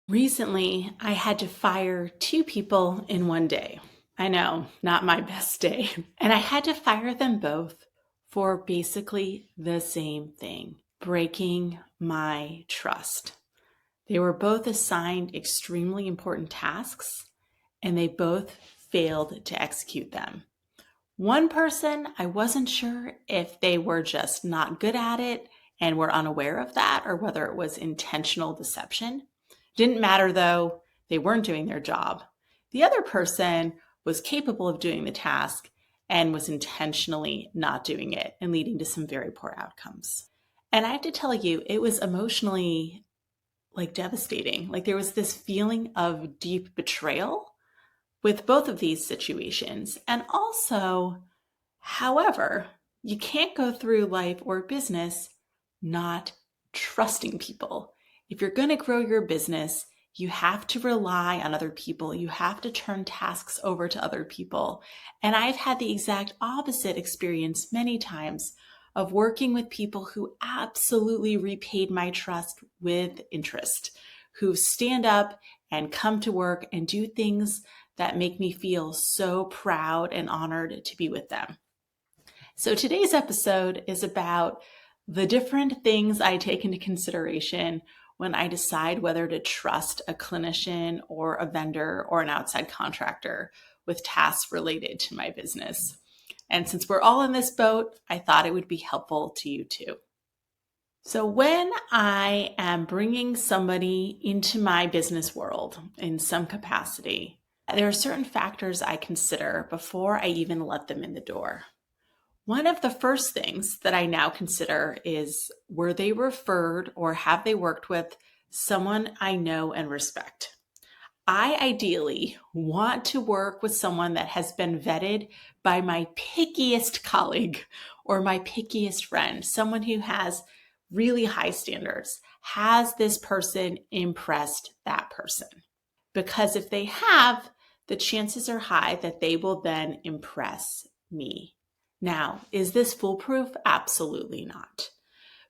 Recently, I had to fire two people in one day. I know, not my best day. And I had to fire them both for basically the same thing, breaking my trust. They were both assigned extremely important tasks, and they both failed to execute them. One person, I wasn't sure if they were just not good at it and were unaware of that or whether it was intentional deception. Didn't matter though, they weren't doing their job. The other person was capable of doing the task and was intentionally not doing it and leading to some very poor outcomes. And I have to tell you, it was emotionally devastating. There was this feeling of deep betrayal with both of these situations. And also, however, you can't go through life or business not trusting people. If you're going to grow your business, you have to rely on other people. You have to turn tasks over to other people. And I've had the exact opposite experience many times of working with people who absolutely repaid my trust with interest, who stand up and come to work and do things that make me feel so proud and honored to be with them. So today's episode is about the different things I take into consideration when I decide whether to trust a clinician or a vendor or an outside contractor with tasks related to my business. And since we're all in this boat, I thought it would be helpful to you too. So when I am bringing somebody into my business world in some capacity, there are certain factors I consider before I even let them in the door. One of the first things that I now consider is, were they referred or have they worked with someone I know and respect? I ideally want to work with someone that has been vetted by my pickiest colleague or my pickiest friend, someone who has really high standards. Has this person impressed that person? Because if they have, the chances are high that they will then impress me. Now, is this foolproof? Absolutely not.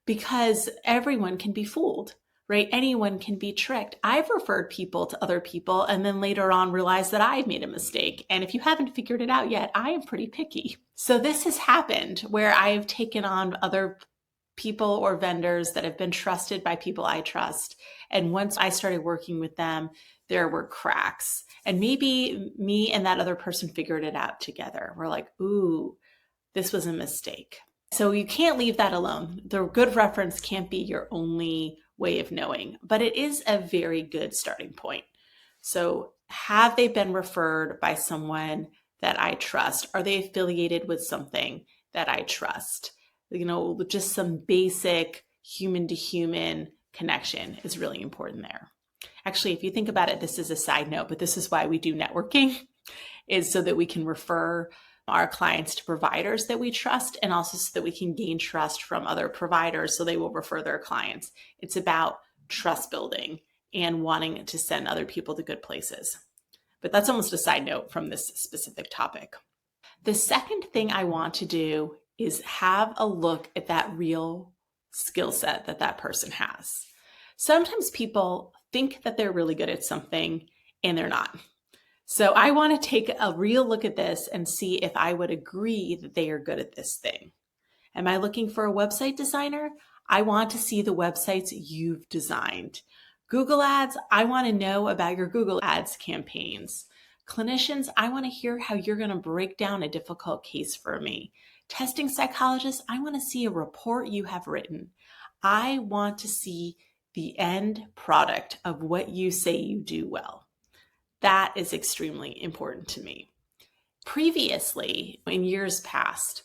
Because everyone can be fooled, right? Anyone can be tricked. I've referred people to other people and then later on realized that I've made a mistake. And if you haven't figured it out yet, I am pretty picky. So this has happened where I have taken on other people or vendors that have been trusted by people I trust. And once I started working with them, there were cracks. And maybe me and that other person figured it out together. We're like, ooh, this was a mistake. So you can't leave that alone. The good reference can't be your only way of knowing, but it is a very good starting point. So have they been referred by someone that I trust? Are they affiliated with something that I trust? Just some basic human to human connection is really important there. Actually, if you think about it, this is a side note, but this is why we do networking, is so that we can refer our clients to providers that we trust, and also so that we can gain trust from other providers so they will refer their clients. It's about trust building and wanting to send other people to good places. But that's almost a side note from this specific topic. The second thing I want to do is have a look at that real skill set that that person has. Sometimes people think that they're really good at something and they're not. So I want to take a real look at this and see if I would agree that they are good at this thing. Am I looking for a website designer? I want to see the websites you've designed. Google Ads, I want to know about your Google Ads campaigns. Clinicians, I want to hear how you're going to break down a difficult case for me. Testing psychologists, I want to see a report you have written. I want to see the end product of what you say you do well. That is extremely important to me. Previously, in years past,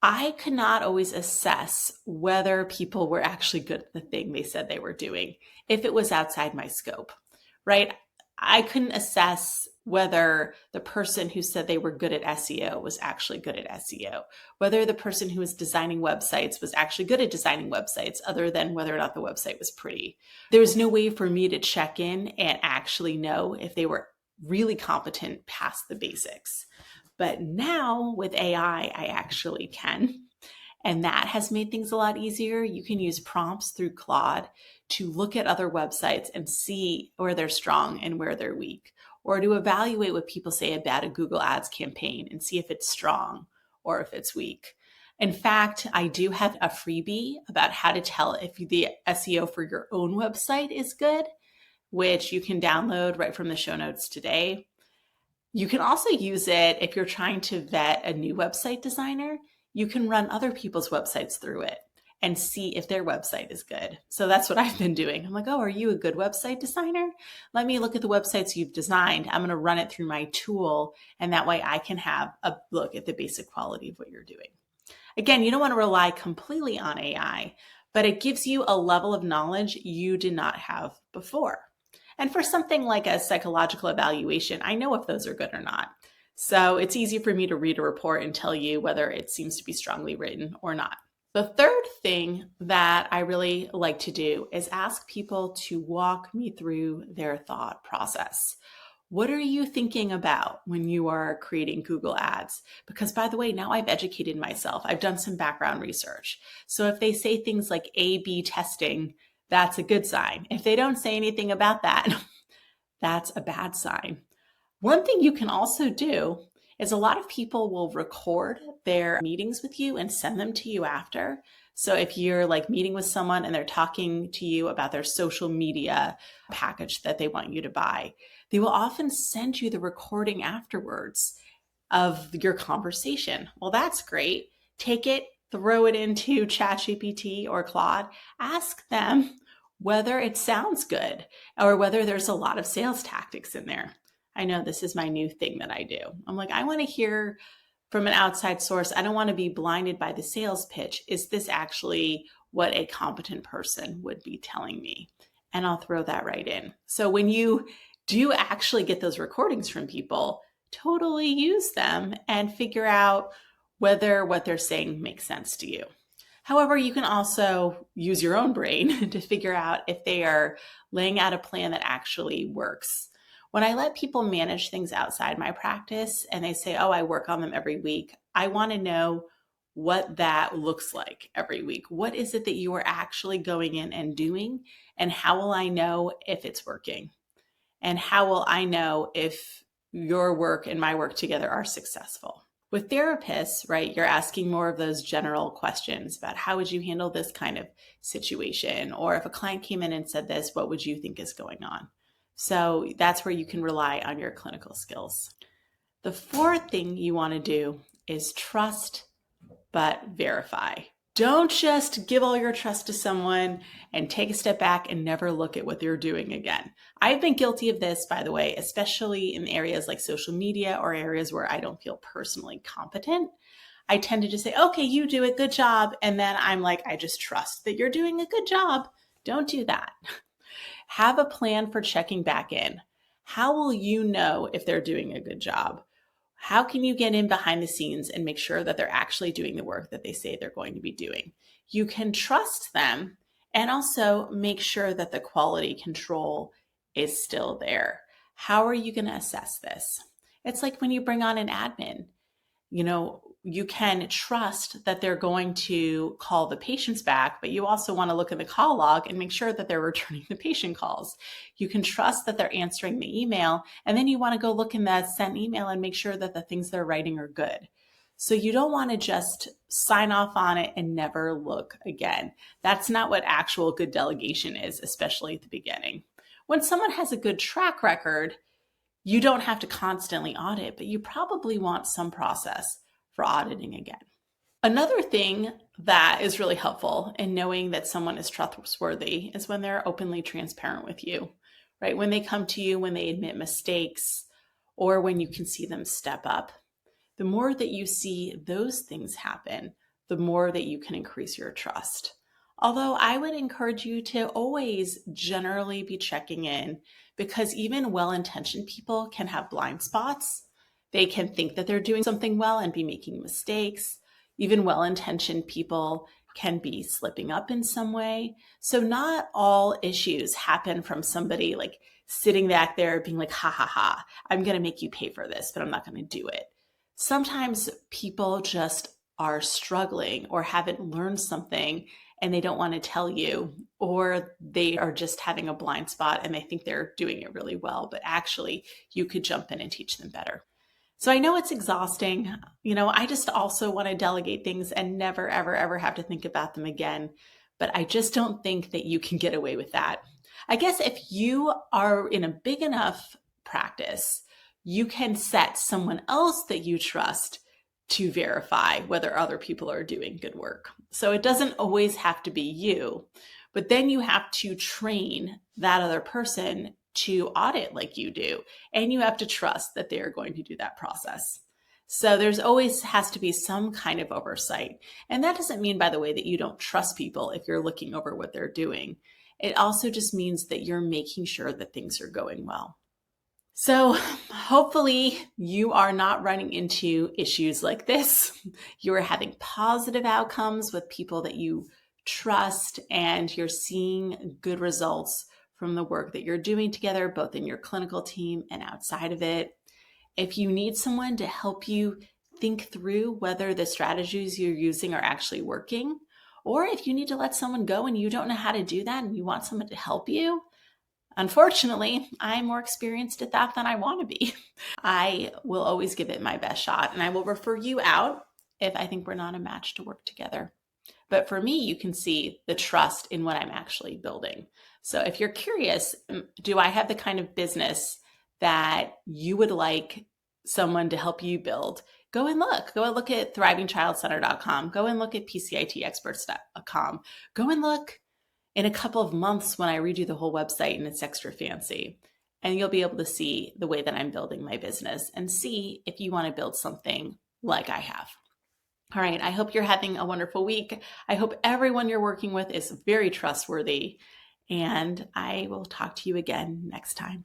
I could not always assess whether people were actually good at the thing they said they were doing if it was outside my scope, right? I couldn't assess whether the person who said they were good at SEO was actually good at SEO, whether the person who was designing websites was actually good at designing websites, other than whether or not the website was pretty. There was no way for me to check in and actually know if they were really competent past the basics. But now with AI, I actually can. And that has made things a lot easier. You can use prompts through Claude to look at other websites and see where they're strong and where they're weak, or to evaluate what people say about a Google Ads campaign and see if it's strong or if it's weak. In fact, I do have a freebie about how to tell if the SEO for your own website is good, which you can download right from the show notes today. You can also use it if you're trying to vet a new website designer. You can run other people's websites through it and see if their website is good. So that's what I've been doing. I'm like, oh, are you a good website designer? Let me look at the websites you've designed. I'm going to run it through my tool, and that way I can have a look at the basic quality of what you're doing. Again, you don't want to rely completely on AI, but it gives you a level of knowledge you did not have before. And for something like a psychological evaluation, I know if those are good or not. So it's easy for me to read a report and tell you whether it seems to be strongly written or not. The third thing that I really like to do is ask people to walk me through their thought process. What are you thinking about when you are creating Google Ads? Because by the way, now I've educated myself. I've done some background research. So if they say things like A/B testing, that's a good sign. If they don't say anything about that, that's a bad sign. One thing you can also do is a lot of people will record their meetings with you and send them to you after. So if you're like meeting with someone and they're talking to you about their social media package that they want you to buy, they will often send you the recording afterwards of your conversation. Well, that's great. Take it, throw it into ChatGPT or Claude, ask them whether it sounds good or whether there's a lot of sales tactics in there. I know this is my new thing that I do. I'm like, I want to hear from an outside source. I don't want to be blinded by the sales pitch. Is this actually what a competent person would be telling me? And I'll throw that right in. So when you do actually get those recordings from people, totally use them and figure out whether what they're saying makes sense to you. However, you can also use your own brain to figure out if they are laying out a plan that actually works. When I let people manage things outside my practice and they say, oh, I work on them every week, I want to know what that looks like every week. What is it that you are actually going in and doing? And how will I know if it's working? And how will I know if your work and my work together are successful? With therapists, right, you're asking more of those general questions about how would you handle this kind of situation? Or if a client came in and said this, what would you think is going on? So that's where you can rely on your clinical skills. The fourth thing you want to do is trust but verify. Don't just give all your trust to someone and take a step back and never look at what they're doing again. I've been guilty of this, by the way, especially in areas like social media or areas where I don't feel personally competent. I tend to just say, okay, you do it, good job. And then I'm like, I just trust that you're doing a good job. Don't do that. Have a plan for checking back in. How will you know if they're doing a good job? How can you get in behind the scenes and make sure that they're actually doing the work that they say they're going to be doing? You can trust them and also make sure that the quality control is still there. How are you going to assess this? It's like when you bring on an admin. You can trust that they're going to call the patients back, but you also want to look in the call log and make sure that they're returning the patient calls. You can trust that they're answering the email, and then you want to go look in that sent email and make sure that the things they're writing are good. So you don't want to just sign off on it and never look again. That's not what actual good delegation is, especially at the beginning. When someone has a good track record, you don't have to constantly audit, but you probably want some process for auditing again. Another thing that is really helpful in knowing that someone is trustworthy is when they're openly transparent with you, right? When they come to you, when they admit mistakes, or when you can see them step up. The more that you see those things happen, the more that you can increase your trust. Although I would encourage you to always generally be checking in, because even well-intentioned people can have blind spots. They can think that they're doing something well and be making mistakes. Even well-intentioned people can be slipping up in some way. So not all issues happen from somebody like sitting back there being like, ha ha ha, I'm going to make you pay for this, but I'm not going to do it. Sometimes people just are struggling or haven't learned something and they don't want to tell you, or they are just having a blind spot and they think they're doing it really well, but actually you could jump in and teach them better. So I know it's exhausting. I just also want to delegate things and never, ever, ever have to think about them again. But I just don't think that you can get away with that. I guess if you are in a big enough practice, you can set someone else that you trust to verify whether other people are doing good work. So it doesn't always have to be you, but then you have to train that other person to audit like you do. And you have to trust that they are going to do that process. So there's always has to be some kind of oversight. And that doesn't mean, by the way, that you don't trust people if you're looking over what they're doing. It also just means that you're making sure that things are going well. So hopefully you are not running into issues like this. You are having positive outcomes with people that you trust, and you're seeing good results from the work that you're doing together, both in your clinical team and outside of it. If you need someone to help you think through whether the strategies you're using are actually working, or if you need to let someone go and you don't know how to do that and you want someone to help you, unfortunately, I'm more experienced at that than I want to be. I will always give it my best shot, and I will refer you out if I think we're not a match to work together. But for me, you can see the trust in what I'm actually building. So if you're curious, do I have the kind of business that you would like someone to help you build? Go and look. Go and look at thrivingchildcenter.com. Go and look at pcitexperts.com. Go and look in a couple of months when I redo the whole website and it's extra fancy. And you'll be able to see the way that I'm building my business and see if you want to build something like I have. All right, I hope you're having a wonderful week. I hope everyone you're working with is very trustworthy, and I will talk to you again next time.